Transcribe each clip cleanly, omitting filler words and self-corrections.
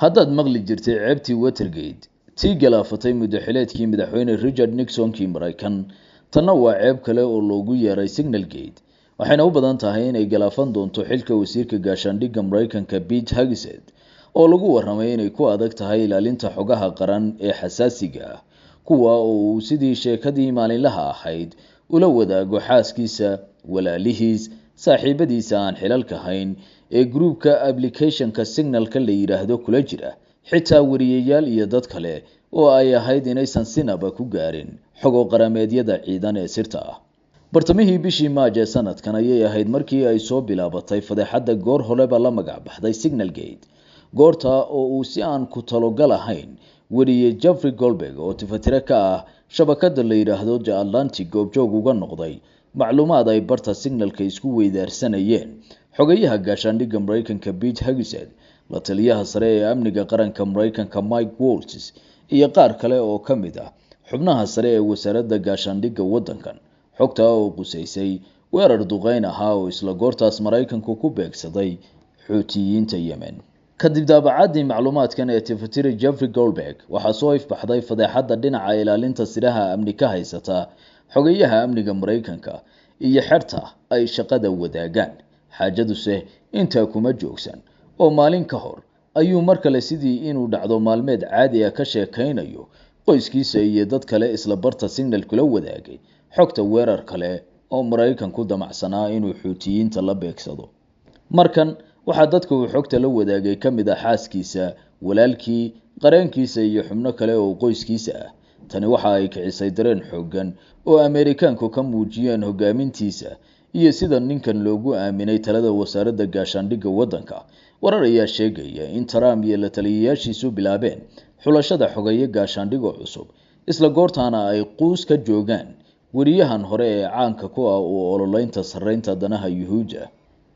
haddaad maqli jirtay ceebtii Watergate tii galaafatay muddaxileedkii madaxweyne Richard Nixon-kii Maraykan tanna waa ceeb kale oo loogu yeeray Signalgate waxayna u badan tahay inay galaafan doonto xilka wasiirka gaashaandhigga Maraykanka Pete Hegseth oo lagu warramay inay ku adag tahay ilaalinta xogaha qaran ee xasaasiga ah kuwa oo uu sidii sheekadii maalinlaha ahayd ula wadaago xaaskiisa walaalihiis saaxiibadiisa aan xilalka hayn ee groupka applicationka Signalka la yiraahdo kula jira xitaa wariyeyaal iyo dad kale oo ay ahayd inaysan sinaba ku gaarin xogo qarameedyada ciidan ee sirta ah bartamihii bishii Maaj ee sanadkan ayay ahayd markii ay soo bilaabatay fadeexada goor horeba la magac baxday Signalgate goorta oo uu si aan ku talogal ahayn wariye Jeffrey Goldberg oo tifatire ka ah shabakada la yiraahdo The Atlantic goobjoog uga noqday macluumaad ay barta Signalka isku weydaarsanayeen xogayaha gaashaandhigga Maraykanka Pete Hegseth la taliyaha sare ee amniga qaranka Maraykanka Mike Waltz iyo qaar kale oo ka mid ah xubnaha sare ee wasaaradda gaashaandhigga waddankan xogta oo qusaysay weerar duqeyn ahaa oo isla goortaas Maraykanku ku beegsaday Xuutiyiinta Yemen kadib daabacadii macluumaadkan ee tifatire Jeffrey Goldberg waxaa soo ifbaxday fadeexada dhinaca ilaalinta siraha amni ka haysata xogayaha amniga Maraykanka iyo xerta ay shaqada wadaagaan xaajaduse inta kuma joogsan oo maalin ka hor ayuu mar kale sidii inuu dhacdo maalmeed caadi ah ka sheekaynayo qoyskiisa iyo dad kale isla barta Signal kula wadaagay xogta weerar kale oo Maraykanku damacsanaa inuu Xuutiyiinta la beegsado markan waxaa dadka uu xogta la wadaagay ka mid ah xaaskiisa walaalkii qareenkiisa iyo xubno kale oo qoyskiisa ah tani waxa ay kicisay dareen xooggan oo Ameerikaanku ka muujiyeen hogaamintiisa iyo sida ninkan loogu aaminay talada wasaaradda gaashaandhigga waddanka warar ayaa sheegaya in Trump iyo la taliyayaashiisu bilaabeen xulashada xogaye gaashaandhigga cusub isla goortaana ay quus ka joogaan wariyahan hore ee caanka ku ah oo ololeynta sarreynta danaha Yuhuudda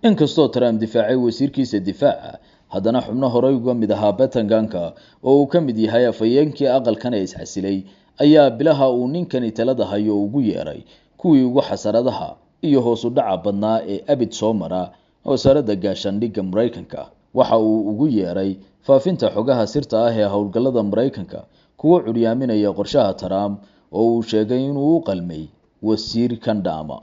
inkastoo Trump difaacay wasiirkiisa difaaca haddana xubno hore uga mid ahaa Pentagonka oo uu ka mid yahay afayeenkii aqalkan ee isxasilay ayaa bilaha uu ninkani talada hayo ugu yeeray kuwii ugu xasaradaha iyo hoos u dhaca badnaa ee abid soo mara wasaaradda gaashaandhigga Maraykanka waxa uu ugu yeeray faafinta xogaha sirta ah ee howlgallada Maraykanka kuwa curyaaminaya qorshaha Trump oo uu sheegay inuu u qalmay wasiir Kandama